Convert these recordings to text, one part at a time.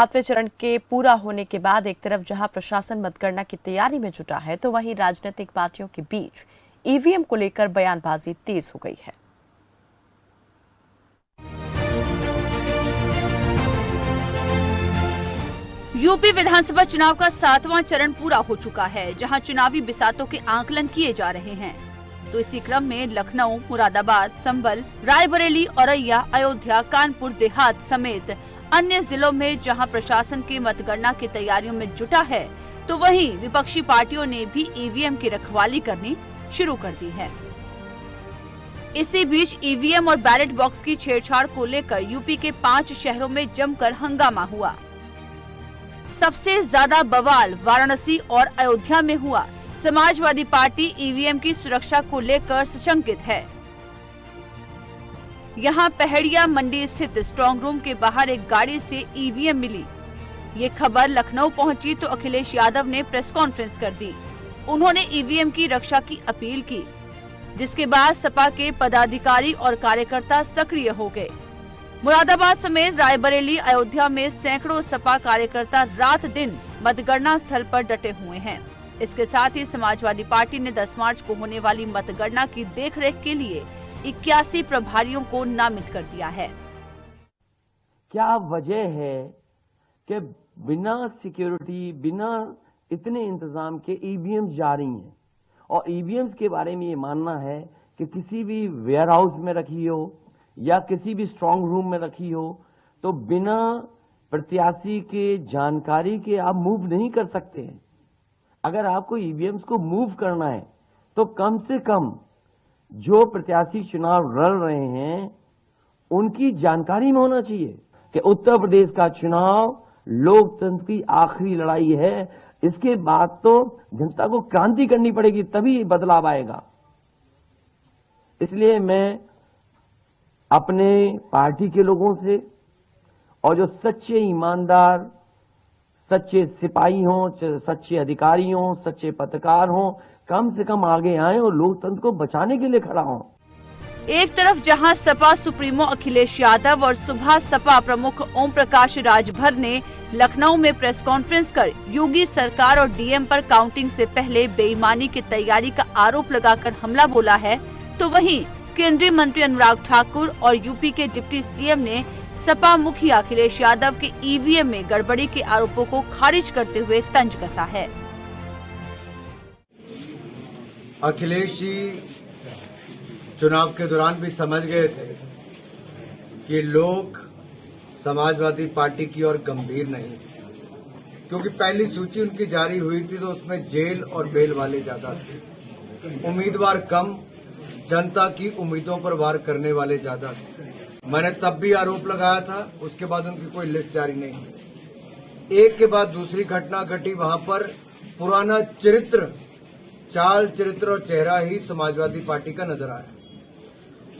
सातवें चरण के पूरा होने के बाद एक तरफ जहां प्रशासन मतगणना की तैयारी में जुटा है, तो वहीं राजनीतिक पार्टियों के बीच ईवीएम को लेकर बयानबाजी तेज हो गई है। यूपी विधानसभा चुनाव का 7वां चरण पूरा हो चुका है, जहां चुनावी बिसातों के आकलन किए जा रहे हैं। तो इसी क्रम में लखनऊ, मुरादाबाद, संभल, रायबरेली, औरैया, अयोध्या, कानपुर देहात समेत अन्य जिलों में जहां प्रशासन की मतगणना की तैयारियों में जुटा है, तो वहीं विपक्षी पार्टियों ने भी ईवीएम की रखवाली करनी शुरू कर दी है। इसी बीच ईवीएम और बैलेट बॉक्स की छेड़छाड़ को लेकर यूपी के 5 शहरों में जमकर हंगामा हुआ। सबसे ज्यादा बवाल वाराणसी और अयोध्या में हुआ। समाजवादी पार्टी ईवीएम की सुरक्षा को लेकर सशंकित है। यहां पहड़िया मंडी स्थित स्ट्रांग रूम के बाहर एक गाड़ी से ईवीएम मिली। ये खबर लखनऊ पहुंची तो अखिलेश यादव ने प्रेस कॉन्फ्रेंस कर दी। उन्होंने ईवीएम की रक्षा की अपील की, जिसके बाद सपा के पदाधिकारी और कार्यकर्ता सक्रिय हो गए। मुरादाबाद समेत रायबरेली, अयोध्या में सैकड़ों सपा कार्यकर्ता रात दिन मतगणना स्थल पर डटे हुए हैं। इसके साथ ही समाजवादी पार्टी ने 10 मार्च को होने वाली मतगणना की देखरेख के लिए 81 प्रभारियों को नामित कर दिया है। क्या वजह है कि बिना सिक्योरिटी, बिना इतने इंतजाम के ईवीएम जा रही हैं? और ईवीएम्स के बारे में ये मानना है कि किसी भी वेयर हाउस में रखी हो या किसी भी स्ट्रांग रूम में रखी हो, तो बिना प्रत्याशी के जानकारी के आप मूव नहीं कर सकते हैं। अगर आपको ईवीएम्स को मूव करना है तो कम से कम जो प्रत्याशी चुनाव लड़ रहे हैं उनकी जानकारी में होना चाहिए कि उत्तर प्रदेश का चुनाव लोकतंत्र की आखिरी लड़ाई है। इसके बाद तो जनता को क्रांति करनी पड़ेगी, तभी बदलाव आएगा। इसलिए मैं अपने पार्टी के लोगों से और जो सच्चे ईमानदार, सच्चे सिपाही हों, सच्चे अधिकारी हों, सच्चे पत्रकार हों, कम से कम आगे आए और लोकतंत्र को बचाने के लिए खड़ा हों। एक तरफ जहां सपा सुप्रीमो अखिलेश यादव और सुबह सपा प्रमुख ओम प्रकाश राजभर ने लखनऊ में प्रेस कॉन्फ्रेंस कर योगी सरकार और डीएम पर काउंटिंग से पहले बेईमानी की तैयारी का आरोप लगाकर हमला बोला है, तो वहीं केंद्रीय मंत्री अनुराग ठाकुर और यूपी के डिप्टी सीएम ने सपा मुखिया अखिलेश यादव के ईवीएम में गड़बड़ी के आरोपों को खारिज करते हुए तंज कसा है। अखिलेश जी चुनाव के दौरान भी समझ गए थे कि लोग समाजवादी पार्टी की ओर गंभीर नहीं, क्योंकि पहली सूची उनकी जारी हुई थी तो उसमें जेल और बेल वाले ज्यादा थे, उम्मीदवार कम, जनता की उम्मीदों पर वार करने वाले ज्यादा थे। मैंने तब भी आरोप लगाया था, उसके बाद उनकी कोई लिस्ट जारी नहीं हुई। एक के बाद दूसरी घटना घटी, वहां पर पुराना चरित्र, चाल चरित्र और चेहरा ही समाजवादी पार्टी का नजर आया।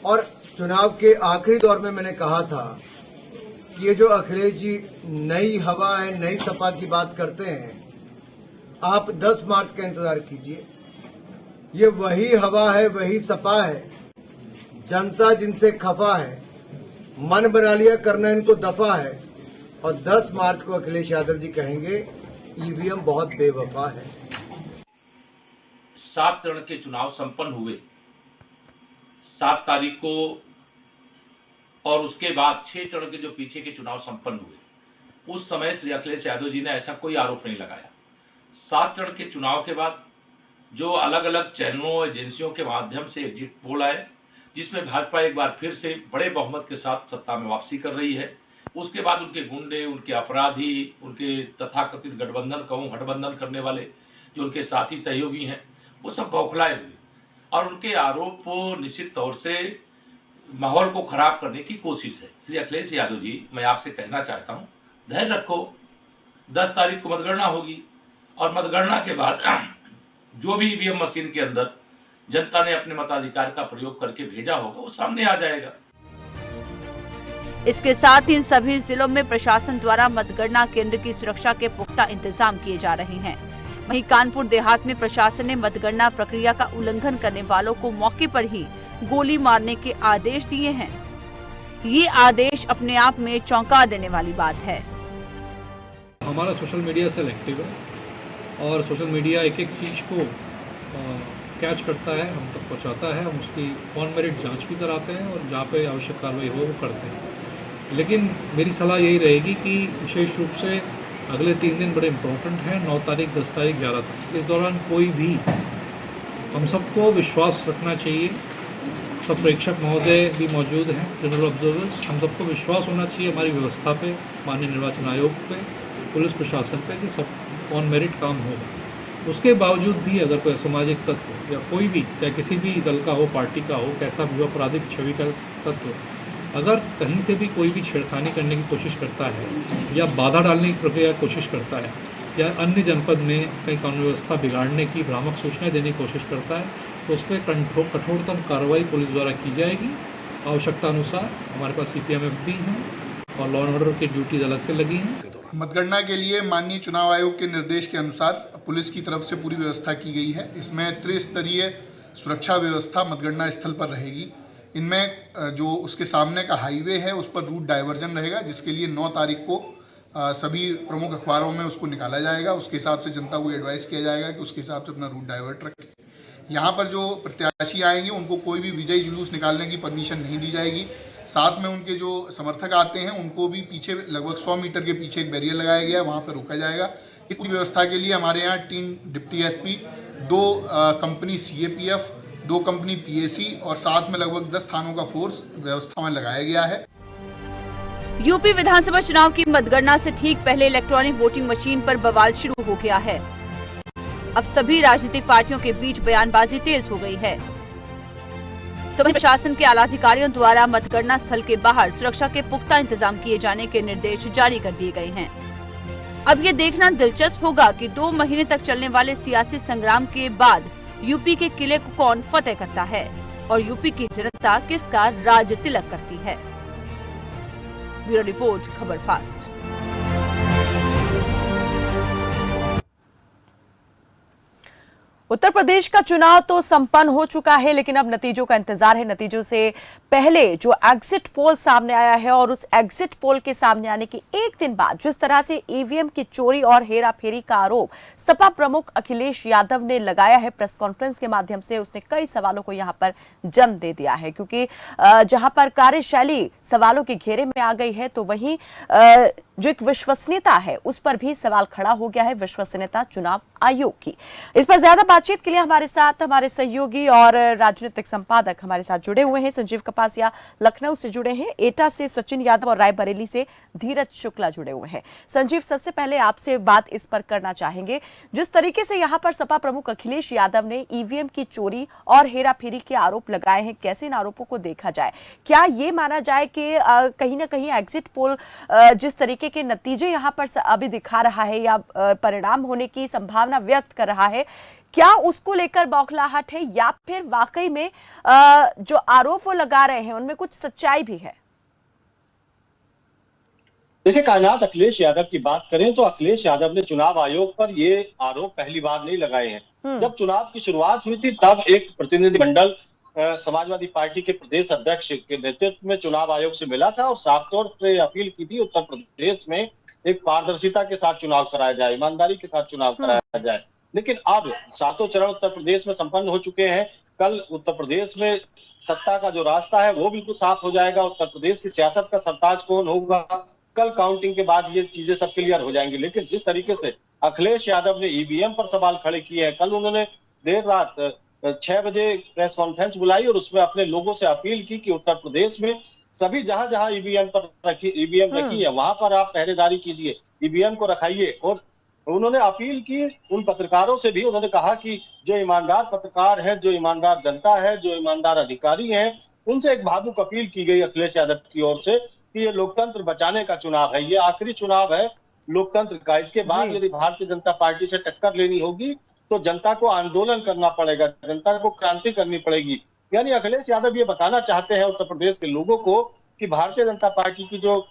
और चुनाव के आखिरी दौर में मैंने कहा था कि ये जो अखिलेश जी नई हवा है, नई सपा की बात करते हैं, आप 10 मार्च का इंतजार कीजिए। ये वही हवा है, वही सपा है। जनता जिनसे खफा है, मन बना लिया करना इनको दफा है। और 10 मार्च को अखिलेश यादव जी कहेंगे ईवीएम बहुत बेवफा है। 7 चरण के चुनाव संपन्न हुए 7 तारीख को, और उसके बाद 6 चरण के जो पीछे के चुनाव संपन्न हुए, उस समय श्री अखिलेश यादव जी ने ऐसा कोई आरोप नहीं लगाया। 7 चरण के चुनाव के बाद जो अलग अलग चैनलों, एजेंसियों के माध्यम से एग्जिट पोल आए, जिसमें भाजपा एक बार फिर से बड़े बहुमत के साथ सत्ता में वापसी कर रही है, उसके बाद उनके गुंडे, उनके अपराधी, उनके तथाकथित गठबंधन कहूं हठबंधन करने वाले जो उनके साथी सहयोगी हैं, वो सब बौखलाए हुए और उनके आरोप निश्चित तौर से माहौल को खराब करने की कोशिश है। श्री अखिलेश यादव जी, मैं आपसे कहना चाहता हूं, धैर्य रखो। 10 तारीख को मतगणना होगी और मतगणना के बाद जो भी ईवीएम मशीन के अंदर जनता ने अपने मताधिकार का प्रयोग करके भेजा होगा, वो सामने आ जाएगा। इसके साथ ही इन सभी जिलों में प्रशासन द्वारा मतगणना केंद्र की सुरक्षा के पुख्ता इंतजाम किए जा रहे हैं। वहीं कानपुर देहात में प्रशासन ने मतगणना प्रक्रिया का उल्लंघन करने वालों को मौके पर ही गोली मारने के आदेश दिए हैं। ये आदेश अपने आप में चौंका देने वाली बात है। हमारा सोशल मीडिया सेलेक्टिव है और सोशल मीडिया एक एक चीज़ को कैच करता है, हम तक पहुंचाता है। हम उसकी ऑन मेरिट जांच भी कराते हैं और जहाँ पे आवश्यक कार्रवाई हो वो करते हैं। लेकिन मेरी सलाह यही रहेगी कि विशेष रूप से अगले 3 दिन बड़े इम्पोर्टेंट हैं, 9 तारीख, 10 तारीख, 11 तारीख। इस दौरान कोई भी, हम सबको विश्वास रखना चाहिए। सब प्रेक्षक महोदय भी मौजूद हैं, जनरल ऑब्जर्वर्स। हम सबको विश्वास होना चाहिए हमारी व्यवस्था पे, माननीय निर्वाचन आयोग पे, पुलिस प्रशासन पे, कि सब ऑन मेरिट काम होगा। उसके बावजूद भी अगर कोई असामाजिक तत्व या कोई भी, चाहे किसी भी दल का हो, पार्टी का हो, कैसा भी आपराधिक छवि का तत्व, अगर कहीं से भी कोई भी छेड़खानी करने की कोशिश करता है या बाधा डालने की प्रक्रिया कोशिश करता है या अन्य जनपद में कहीं कानून व्यवस्था बिगाड़ने की भ्रामक सूचनाएं देने की कोशिश करता है, तो उस पर कठोरतम कार्रवाई पुलिस द्वारा की जाएगी। आवश्यकता अनुसार हमारे पास CPMF भी हैं और लॉ एंड ऑर्डर की ड्यूटीज अलग से लगी हैं। मतगणना के लिए माननीय चुनाव आयोग के निर्देश के अनुसार पुलिस की तरफ से पूरी व्यवस्था की गई है। इसमें त्रिस्तरीय सुरक्षा व्यवस्था मतगणना स्थल पर रहेगी। इनमें जो उसके सामने का हाईवे है उस पर रूट डाइवर्जन रहेगा, जिसके लिए 9 तारीख को सभी प्रमुख अखबारों में उसको निकाला जाएगा। उसके हिसाब से जनता को एडवाइस किया जाएगा कि उसके हिसाब से अपना रूट डाइवर्ट रखें। यहाँ पर जो प्रत्याशी आएंगे उनको कोई भी विजयी जुलूस निकालने की परमिशन नहीं दी जाएगी। साथ में उनके जो समर्थक आते हैं उनको भी पीछे लगभग 100 मीटर के पीछे एक बैरियर लगाया गया है, वहाँ पर रोका जाएगा। इस पूरी व्यवस्था के लिए हमारे यहाँ 3 deputy SP, 2 company CAPF, 2 company PAC और साथ में लगभग 10 थानों का फोर्स व्यवस्था में लगाया गया है। यूपी विधानसभा चुनाव की मतगणना से ठीक पहले इलेक्ट्रॉनिक वोटिंग मशीन पर बवाल शुरू हो गया है। अब सभी राजनीतिक पार्टियों के बीच बयानबाजी तेज हो गई है। तो प्रशासन के आला अधिकारियों द्वारा मतगणना स्थल के बाहर सुरक्षा के पुख्ता इंतजाम किए जाने के निर्देश जारी कर दिए गए हैं। अब ये देखना दिलचस्प होगा कि 2 महीने तक चलने वाले सियासी संग्राम के बाद यूपी के किले को कौन फतेह करता है और यूपी की जनता किसका राज तिलक करती है। ब्यूरो रिपोर्ट, खबर फास्ट। उत्तर प्रदेश का चुनाव तो संपन्न हो चुका है, लेकिन अब नतीजों का इंतजार है। नतीजों से पहले जो एग्जिट पोल सामने आया है और उस एग्जिट पोल के सामने आने के एक दिन बाद जिस तरह से ईवीएम की चोरी और हेराफेरी का आरोप सपा प्रमुख अखिलेश यादव ने लगाया है प्रेस कॉन्फ्रेंस के माध्यम से, उसने कई सवालों को यहां पर जन्म दे दिया है। क्योंकि जहां पर कार्यशैली सवालों के घेरे में आ गई है, तो वहीं जो एक विश्वसनीयता है उस पर भी सवाल खड़ा हो गया है, विश्वसनीयता चुनाव आयोग की। इस पर ज्यादा बातचीत के लिए हमारे साथ हमारे सहयोगी और राजनीतिक संपादक हमारे साथ जुड़े हुए हैं। संजीव कपासिया लखनऊ से जुड़े हैं, एटा से सचिन यादव और रायबरेली से धीरज शुक्ला जुड़े हुए हैं। संजीव, सबसे पहले आपसे बात इस पर करना चाहेंगे, जिस तरीके से यहाँ पर सपा प्रमुख अखिलेश यादव ने ईवीएम की चोरी और हेराफेरी के आरोप लगाए हैं, कैसे इन आरोपों को देखा जाए? क्या ये माना जाए कि कहीं ना कहीं एग्जिट पोल जिस तरीके के नतीजे यहाँ पर अभी दिखा रहा है या परिणाम होने की संभावना व्यक्त कर रहा है, क्या उसको लेकर बौखलाहट है या फिर वाकई में जो आरोप वो लगा रहे हैं उनमें कुछ सच्चाई भी है? देखिए कायनात, अखिलेश यादव की बात करें तो अखिलेश यादव ने चुनाव आयोग पर ये आरोप पहली बार नहीं लगाए हैं। जब चुनाव की शुरुआत हुई थी तब एक प्रतिनिधिमंडल समाजवादी पार्टी के प्रदेश अध्यक्ष के नेतृत्व में चुनाव आयोग से मिला था और साफ तौर पर अपील की थी उत्तर प्रदेश में एक पारदर्शिता के साथ चुनाव कराया जाए, ईमानदारी के साथ चुनाव कराया जाए। लेकिन अब 7 चरण उत्तर प्रदेश में संपन्न हो चुके हैं। कल उत्तर प्रदेश में सत्ता का जो रास्ता है वो बिल्कुल साफ हो जाएगा। उत्तर प्रदेश की सियासत का सरताज कौन होगा, कल काउंटिंग के बाद ये चीजें सब क्लियर हो जाएंगी। लेकिन जिस तरीके से अखिलेश यादव ने ईवीएम पर सवाल खड़े किए हैं, कल उन्होंने देर रात 6 बजे प्रेस कॉन्फ्रेंस बुलाई और उसमें अपने लोगों से अपील की कि उत्तर प्रदेश में सभी जहां ईवीएम रखी है वहां पर आप पहरेदारी कीजिए, ईवीएम को रखाइए। और उन्होंने अपील की उन पत्रकारों से भी, उन्होंने कहा कि जो ईमानदार पत्रकार है, जो ईमानदार जनता है, जो ईमानदार अधिकारी हैं, उनसे एक भावुक अपील की गई अखिलेश यादव की ओर से कि ये लोकतंत्र बचाने का चुनाव है, ये आखिरी चुनाव है लोकतंत्र का। इसके बाद यदि भारतीय जनता पार्टी से टक्कर लेनी होगी तो जनता को आंदोलन करना पड़ेगा, जनता को क्रांति करनी पड़ेगी। यानी अखिलेश यादव ये बताना चाहते हैं उत्तर प्रदेश के लोगों को कि भारतीय जनता पार्टी की जो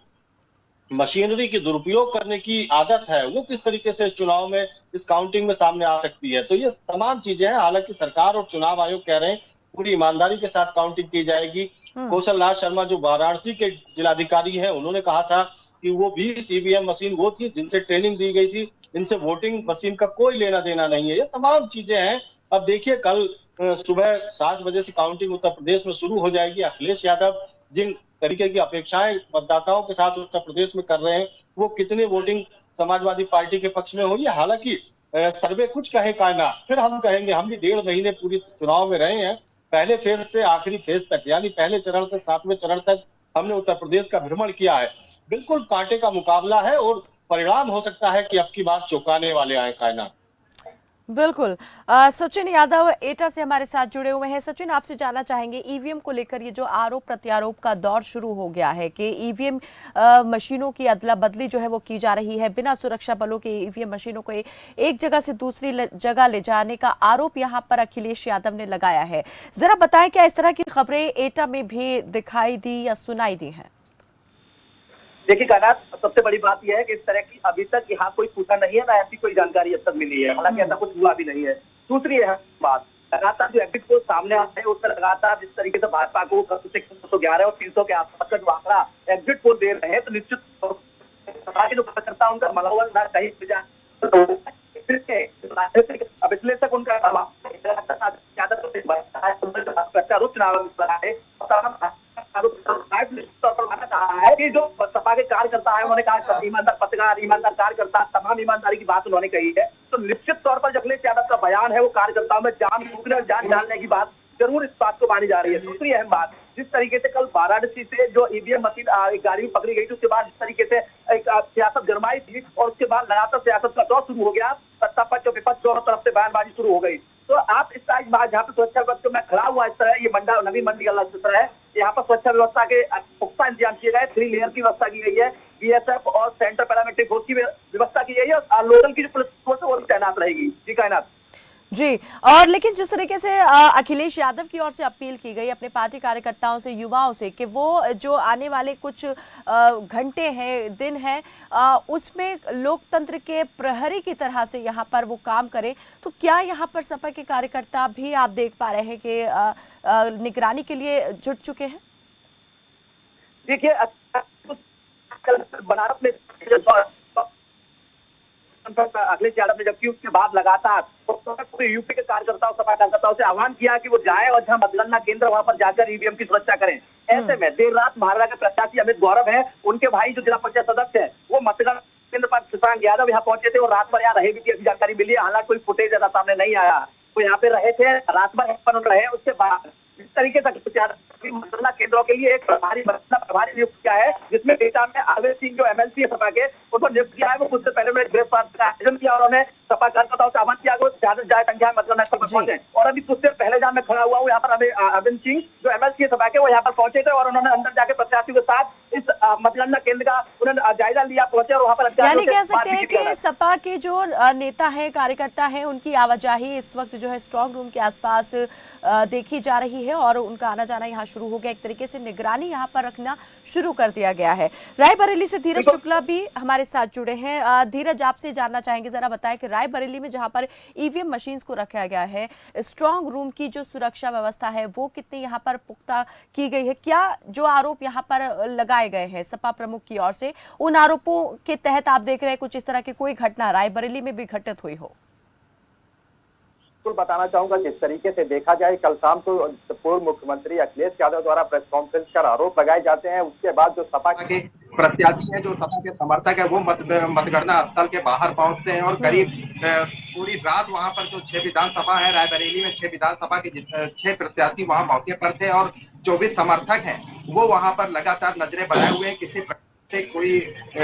मशीनरी की दुरुपयोग करने की आदत है वो किस तरीके से इस चुनाव में, इस काउंटिंग में सामने आ सकती है। तो ये तमाम चीजें हैं। हालांकि सरकार और चुनाव आयोग कह रहे हैं पूरी ईमानदारी के साथ काउंटिंग की जाएगी। कौशल राज शर्मा जो वाराणसी के जिलाधिकारी हैं, उन्होंने कहा था कि वो 20 ईवीएम मशीन वो थी जिनसे ट्रेनिंग दी गई थी, इनसे वोटिंग मशीन का कोई लेना देना नहीं है। ये तमाम चीजें हैं। अब देखिए कल सुबह 7 बजे से काउंटिंग उत्तर प्रदेश में शुरू हो जाएगी। अखिलेश यादव जिन तरीके की अपेक्षाएं मतदाताओं के साथ उत्तर प्रदेश में कर रहे हैं, वो कितनी वोटिंग समाजवादी पार्टी के पक्ष में होगी। हालांकि सर्वे कुछ कहे कायनात, फिर हम कहेंगे। हम भी 1.5 महीने पूरी चुनाव में रहे हैं, पहले फेज से आखिरी फेज तक, यानी पहले चरण से 7वें चरण तक हमने उत्तर प्रदेश का भ्रमण किया है। बिल्कुल कांटे का मुकाबला है और परिणाम हो सकता है कि अब की बार चौंकाने वाले आए कायनात। बिल्कुल। सचिन यादव एटा से हमारे साथ जुड़े हुए हैं। सचिन, आपसे जानना चाहेंगे ईवीएम को लेकर ये जो आरोप प्रत्यारोप का दौर शुरू हो गया है कि ईवीएम मशीनों की अदला बदली जो है वो की जा रही है, बिना सुरक्षा बलों के ईवीएम मशीनों को एक जगह से दूसरी जगह ले जाने का आरोप यहाँ पर अखिलेश यादव ने लगाया है। जरा बताएं, क्या इस तरह की खबरें एटा में भी दिखाई दी या सुनाई दी हैं? देखिए कायनात, सबसे बड़ी बात यह है कि इस तरह की अभी तक यहाँ कोई पूछा नहीं है, ना ऐसी कोई जानकारी अब तक मिली है। हालांकि ऐसा कुछ हुआ भी नहीं है। दूसरी है बात, लगातार जो एग्जिट पोल सामने आता है उससे लगातार जिस तरीके से भाजपा को 211 और 300 के आसपास का जो आंकड़ा एग्जिट पोल दे रहे हैं, तो निश्चित जो कार्यकर्ता उनका मनोबल ना कहीं विश्लेषक उनका है कि जो सपा के कार्यकर्ता है उन्होंने कहा ईमानदार पत्रकार, ईमानदार कार्यकर्ता, तमाम ईमानदारी की बात उन्होंने कही है। तो निश्चित तौर पर अखिलेश यादव का बयान है वो कार्यकर्ताओं में जान फूकने और जान डालने की बात जरूर इस बात को मानी जा रही है। दूसरी अहम बात, जिस तरीके से कल वाराणसी से जो ईवीएम मशीन एक गाड़ी में पकड़ी गई थी, उसके बाद जिस तरीके से एक सियासत गरमाई थी और उसके बाद लगातार सियासत का दौर शुरू हो गया, सत्ता पक्ष और विपक्ष दोनों तरफ से बयानबाजी शुरू हो गई। तो आप इस साइड जहाँ पे सुरक्षा व्यवस्था में खड़ा हुआ इस तरह, ये मंडा नवी मंडी का चित्र है, यहाँ पर सुरक्षा व्यवस्था के पुख्ता इंतजाम किए गए, 3 लेयर की व्यवस्था की गई है, बीएसएफ और सेंट्रल पैरामिलिट्री फोर्स की व्यवस्था की गई है और लोकल की जो पुलिस फोर्स है वो तैनात रहेगी। जी कायनात। जी, और लेकिन जिस तरीके से अखिलेश यादव की ओर से अपील की गई अपने पार्टी कार्यकर्ताओं से, युवाओं से, कि वो जो आने वाले कुछ घंटे हैं, दिन हैं, उसमें लोकतंत्र के प्रहरी की तरह से यहाँ पर वो काम करें, तो क्या यहाँ पर सपा के कार्यकर्ता भी आप देख पा रहे हैं कि निगरानी के लिए जुट चुके हैं? देखिए बनारस में अखिलेश यादव ने जबकि उसके बाद लगातार यूपी के कार्यकर्ताओं, सपा कार्यकर्ताओं से आह्वान किया कि वो जाए और जहां मतगणना केंद्र वहां पर जाकर ईवीएम की सुरक्षा करें। ऐसे में देर रात महाराणा के प्रत्याशी अमित गौरव है, उनके भाई जो जिला पंचायत सदस्य है, वो मतगणना केंद्र पर शशांक यादव यहाँ पहुंचे थे और रात भर यहाँ रहे भी थी, जानकारी मिली है। हालांकि कोई फुटेज ज्यादा सामने नहीं आया, वो यहाँ पे रहे थे, रात भर यहाँ पर रहे। उसके बाद इस तरीके से मतगणना केंद्रों के लिए एक प्रभारी नियुक्त किया है, जिसमें एटा में आवेश सिंह जो एमएलसी है सपा के, उनको नियुक्त किया है। वो कुछ पहले उन्होंने गिरफ्तार का आयोजन किया और उन्होंने सपा कार्यकर्ताओं से आह्वान किया कि ज्यादा से ज्यादा संख्या में मतगणना स्थल पर पहुंचे। और अभी कुछ देर पहले जहां मैं खड़ा हुआ हूँ, यहाँ पर अरविंद सिंह जो एमएलसी है सपा के, वो यहाँ पर पहुंचे थे और उन्होंने अंदर जाकर प्रत्याशियों के साथ इस मतगणना केंद्र का उन्होंने जायजा लिया, पहुंचे और वहाँ पर यानी कह सकते हैं कि सपा के जो नेता हैं, कार्यकर्ता हैं, उनकी आवाजाही इस वक्त जो है स्ट्रांग रूम के आसपास देखी जा रही है और उनका आना जाना यहाँ शुरू हो गया। एक तरीके से निगरानी यहाँ पर रखना शुरू कर दिया गया है। रायबरेली से धीरज शुक्ला भी हमारे साथ जुड़े हैं। धीरज, आपसे जानना चाहेंगे, जरा बताएं कि रायबरेली में जहाँ पर ईवीएम मशीन्स को रखा गया है, स्ट्रांग रूम की जो सुरक्षा व्यवस्था है वो कितनी यहाँ पर पुख्ता की गई है? क्या जो आरोप यहाँ पर लगाए गए हैं सपा प्रमुख की ओर से, उन आरोपों के तहत आप देख रहे हैं कुछ इस तरह की कोई घटना रायबरेली में भी घटित हुई हो? बताना चाहूंगा, जिस तरीके से देखा जाए, कल शाम को पूर्व मुख्यमंत्री अखिलेश यादव द्वारा प्रेस कॉन्फ्रेंस कर आरोप लगाए जाते हैं, उसके बाद जो सपा के प्रत्याशी हैं, जो सपा के समर्थक है, वो मतगणना स्थल के बाहर पहुंचते हैं और करीब पूरी रात वहां पर जो 6 विधानसभा है रायबरेली में, 6 विधानसभा के 6 प्रत्याशी वहां मौके पर थे और 24 समर्थक हैं, वो वहां पर लगातार नजरें बनाए हुए हैं। किसी से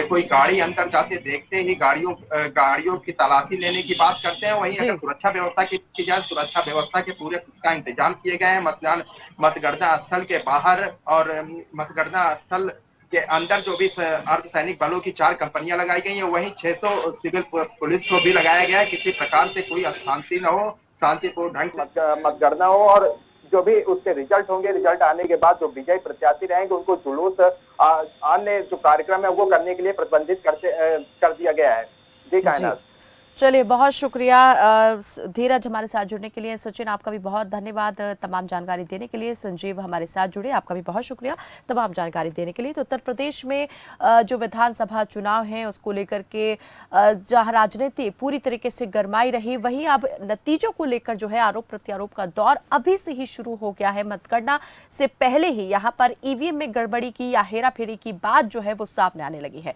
कोई गाड़ी अंदर जाते देखते ही गाड़ियों की तलाशी लेने की बात करते हैं। वहीं अगर सुरक्षा व्यवस्था की जाए, सुरक्षा व्यवस्था के पूरे का इंतजाम किए गए हैं मतगणना स्थल के बाहर और मतगणना स्थल के अंदर जो भी अर्धसैनिक बलों की 4 कंपनियां लगाई गई हैं, वहीं 600 सिविल पुलिस को भी लगाया गया है। किसी प्रकार से कोई अशांति न हो, शांतिपूर्ण ढंग से मतगणना हो और जो भी उसके रिजल्ट होंगे, रिजल्ट आने के बाद जो विजयी प्रत्याशी रहेंगे उनको जुलूस अन्य जो कार्यक्रम है वो करने के लिए प्रतिबंधित कर दिया गया है। जी कायनात। चलिए, बहुत शुक्रिया धीरज हमारे साथ जुड़ने के लिए। सचिन, आपका भी बहुत धन्यवाद तमाम जानकारी देने के लिए। संजीव हमारे साथ जुड़े, आपका भी बहुत शुक्रिया तमाम जानकारी देने के लिए। तो उत्तर प्रदेश में जो विधानसभा चुनाव है उसको लेकर के जहां राजनीति पूरी तरीके से गरमाई रही, वहीं अब नतीजों को लेकर जो है आरोप प्रत्यारोप का दौर अभी से ही शुरू हो गया है। मतगणना से पहले ही यहाँ पर ईवीएम में गड़बड़ी की या हेराफेरी की बात जो है वो सामने आने लगी है।